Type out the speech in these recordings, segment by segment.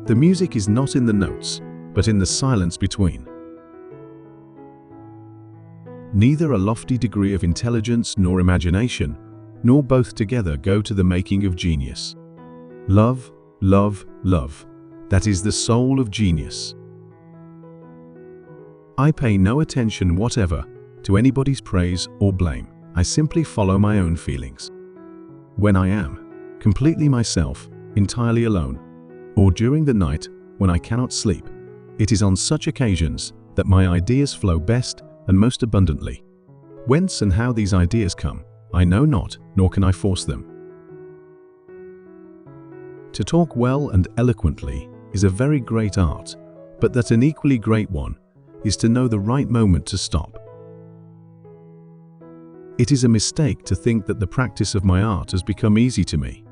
The music is not in the notes, but in the silence between. Neither a lofty degree of intelligence nor imagination, nor both together go to the making of genius. Love, love, love. That is the soul of genius. I pay no attention whatever to anybody's praise or blame. I simply follow my own feelings. When I am completely myself, entirely alone, or during the night when I cannot sleep, it is on such occasions that my ideas flow best and most abundantly. Whence and how these ideas come, I know not, nor can I force them. To talk well and eloquently is a very great art, but that an equally great one is to know the right moment to stop. It is a mistake to think that the practice of my art has become easy to me.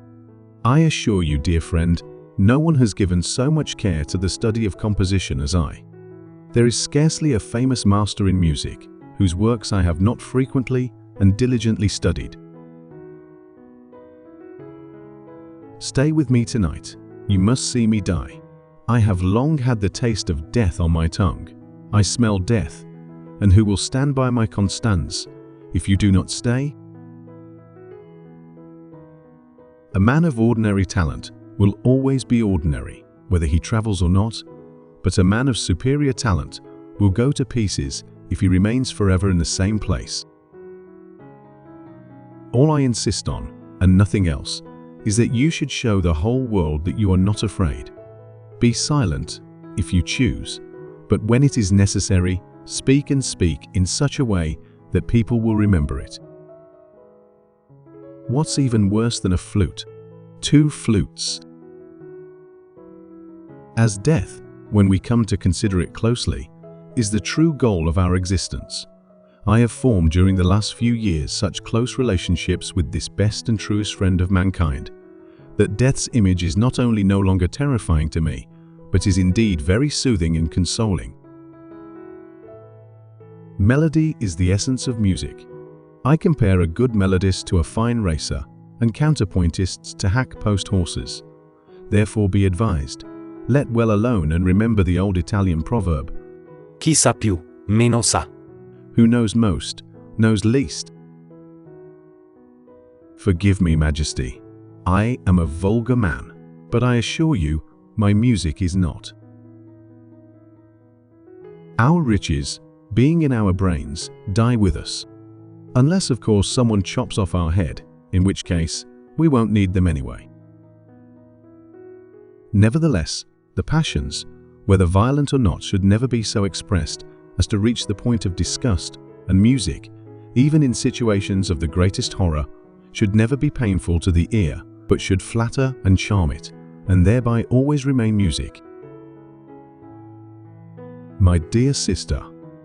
I assure you, dear friend, no one has given so much care to the study of composition as I. There is scarcely a famous master in music whose works I have not frequently and diligently studied. Stay with me tonight. You must see me die. I have long had the taste of death on my tongue. I smell death, and who will stand by my Constance if you do not stay? A man of ordinary talent will always be ordinary, whether he travels or not, but a man of superior talent will go to pieces if he remains forever in the same place. All I insist on, and nothing else, is that you should show the whole world that you are not afraid. Be silent, if you choose, but when it is necessary, speak and speak in such a way that people will remember it. What's even worse than a flute? Two flutes. As death, when we come to consider it closely, is the true goal of our existence, I have formed during the last few years such close relationships with this best and truest friend of mankind, that death's image is not only no longer terrifying to me, but is indeed very soothing and consoling. Melody is the essence of music. I compare a good melodist to a fine racer, and counterpointists to hack-post horses. Therefore be advised, let well alone and remember the old Italian proverb, Chi sa più, meno sa. Who knows most, knows least. Forgive me, Majesty. I am a vulgar man, but I assure you, my music is not. Our riches, being in our brains, die with us. Unless, of course, someone chops off our head, in which case, we won't need them anyway. Nevertheless, the passions, whether violent or not, should never be so expressed as to reach the point of disgust, and music, even in situations of the greatest horror, should never be painful to the ear, but should flatter and charm it, and thereby always remain music. My dear sister,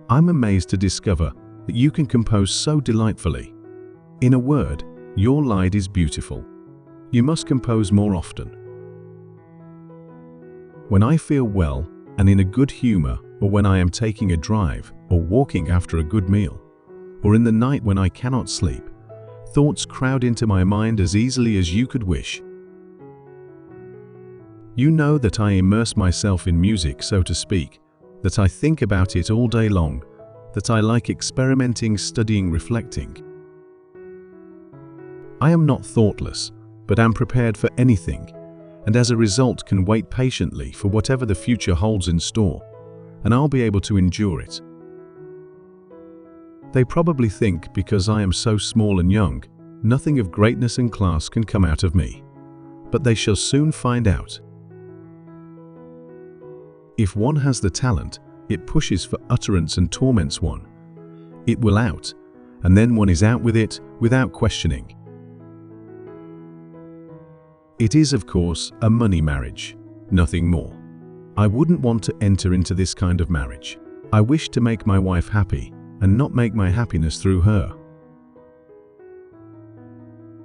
I'm amazed to discover that you can compose so delightfully. In a word, your lied is beautiful. You must compose more often. When I feel well and in a good humor, or when I am taking a drive or walking after a good meal, or in the night when I cannot sleep, thoughts crowd into my mind as easily as you could wish. You know that I immerse myself in music, so to speak, that I think about it all day long, that I like experimenting, studying, reflecting. I am not thoughtless, but am prepared for anything, and as a result can wait patiently for whatever the future holds in store, and I'll be able to endure it. They probably think because I am so small and young, nothing of greatness and class can come out of me, but they shall soon find out. If one has the talent, it pushes for utterance and torments one. It will out, and then one is out with it without questioning. It is, of course, a money marriage, nothing more. I wouldn't want to enter into this kind of marriage. I wish to make my wife happy, and not make my happiness through her.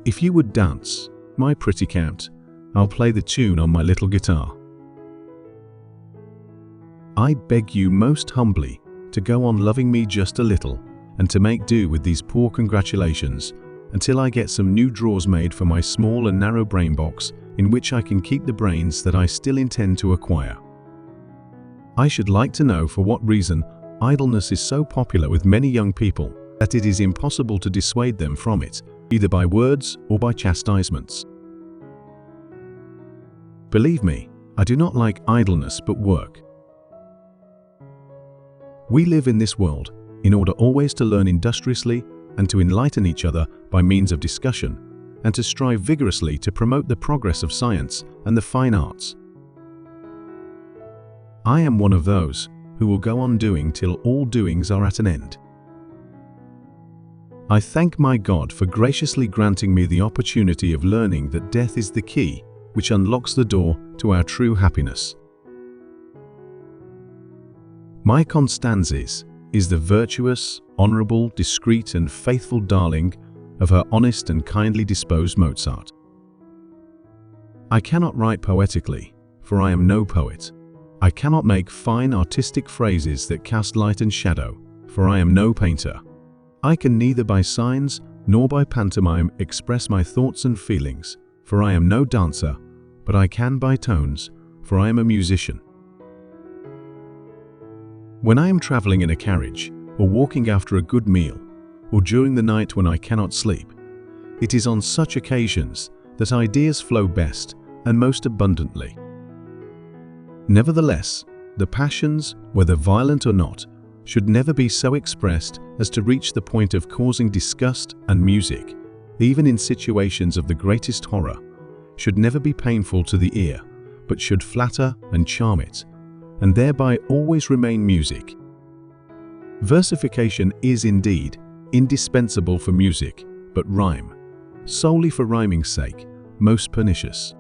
If you would dance, my pretty count, I'll play the tune on my little guitar. I beg you most humbly to go on loving me just a little, and to make do with these poor congratulations, until I get some new drawers made for my small and narrow brain box in which I can keep the brains that I still intend to acquire. I should like to know for what reason idleness is so popular with many young people that it is impossible to dissuade them from it, either by words or by chastisements. Believe me, I do not like idleness but work. We live in this world in order always to learn industriously and to enlighten each other by means of discussion, and to strive vigorously to promote the progress of science and the fine arts. I am one of those who will go on doing till all doings are at an end. I thank my God for graciously granting me the opportunity of learning that death is the key which unlocks the door to our true happiness. My Constanzis is the virtuous, honorable, discreet and faithful darling of her honest and kindly disposed Mozart. I cannot write poetically, for I am no poet. I cannot make fine artistic phrases that cast light and shadow, for I am no painter. I can neither by signs nor by pantomime express my thoughts and feelings, for I am no dancer, but I can by tones, for I am a musician. When I am traveling in a carriage, or walking after a good meal, or during the night when I cannot sleep, it is on such occasions that ideas flow best and most abundantly. Nevertheless, the passions, whether violent or not, should never be so expressed as to reach the point of causing disgust, and music, even in situations of the greatest horror, should never be painful to the ear, but should flatter and charm it, and thereby always remain music. Versification is indeed indispensable for music, but rhyme, solely for rhyming's sake, most pernicious.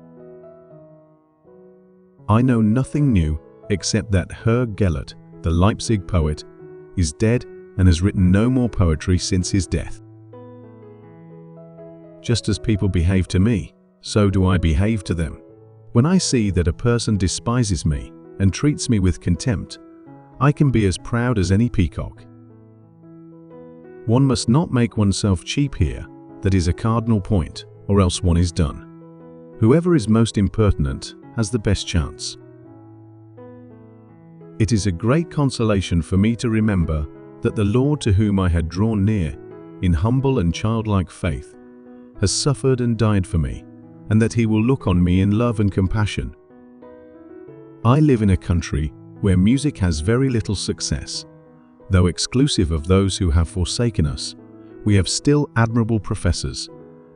I know nothing new except that Herr Gellert, the Leipzig poet, is dead and has written no more poetry since his death. Just as people behave to me, so do I behave to them. When I see that a person despises me and treats me with contempt, I can be as proud as any peacock. One must not make oneself cheap here, that is a cardinal point, or else one is done. Whoever is most impertinent has the best chance. It is a great consolation for me to remember that the Lord to whom I had drawn near, in humble and childlike faith, has suffered and died for me, and that He will look on me in love and compassion. I live in a country where music has very little success. Though exclusive of those who have forsaken us, we have still admirable professors,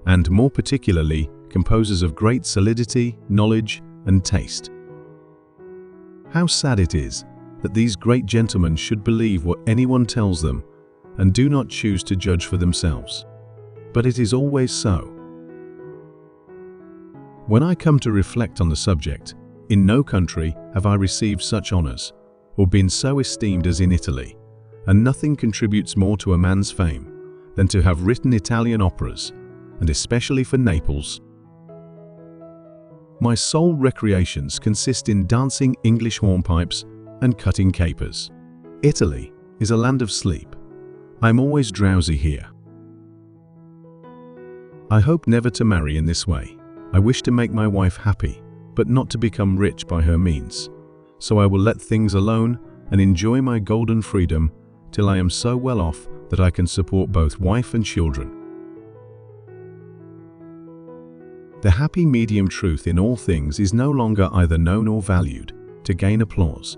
and more particularly composers of great solidity, knowledge, and taste. How sad it is that these great gentlemen should believe what anyone tells them, and do not choose to judge for themselves. But it is always so. When I come to reflect on the subject, in no country have I received such honors, or been so esteemed as in Italy, and nothing contributes more to a man's fame than to have written Italian operas, and especially for Naples. My sole recreations consist in dancing English hornpipes and cutting capers. Italy is a land of sleep. I am always drowsy here. I hope never to marry in this way. I wish to make my wife happy, but not to become rich by her means. So I will let things alone and enjoy my golden freedom till I am so well off that I can support both wife and children. The happy medium truth in all things is no longer either known or valued to gain applause.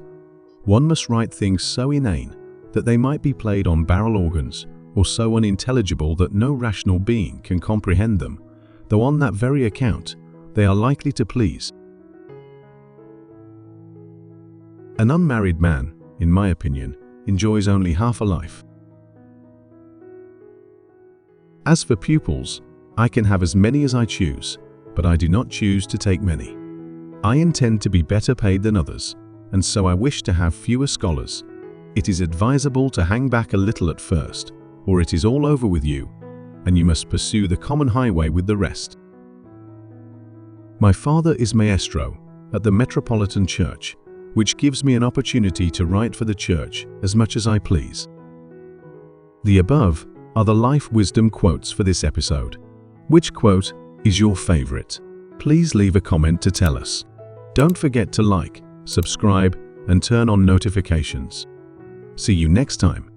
One must write things so inane that they might be played on barrel organs, or so unintelligible that no rational being can comprehend them, though on that very account they are likely to please. An unmarried man, in my opinion, enjoys only half a life. As for pupils, I can have as many as I choose, but I do not choose to take many. I intend to be better paid than others, and so I wish to have fewer scholars. It is advisable to hang back a little at first, or it is all over with you, and you must pursue the common highway with the rest. My father is maestro at the Metropolitan Church, which gives me an opportunity to write for the church as much as I please. The above are the life wisdom quotes for this episode. Which quote is your favorite? Please leave a comment to tell us. Don't forget to like, subscribe, and turn on notifications. See you next time.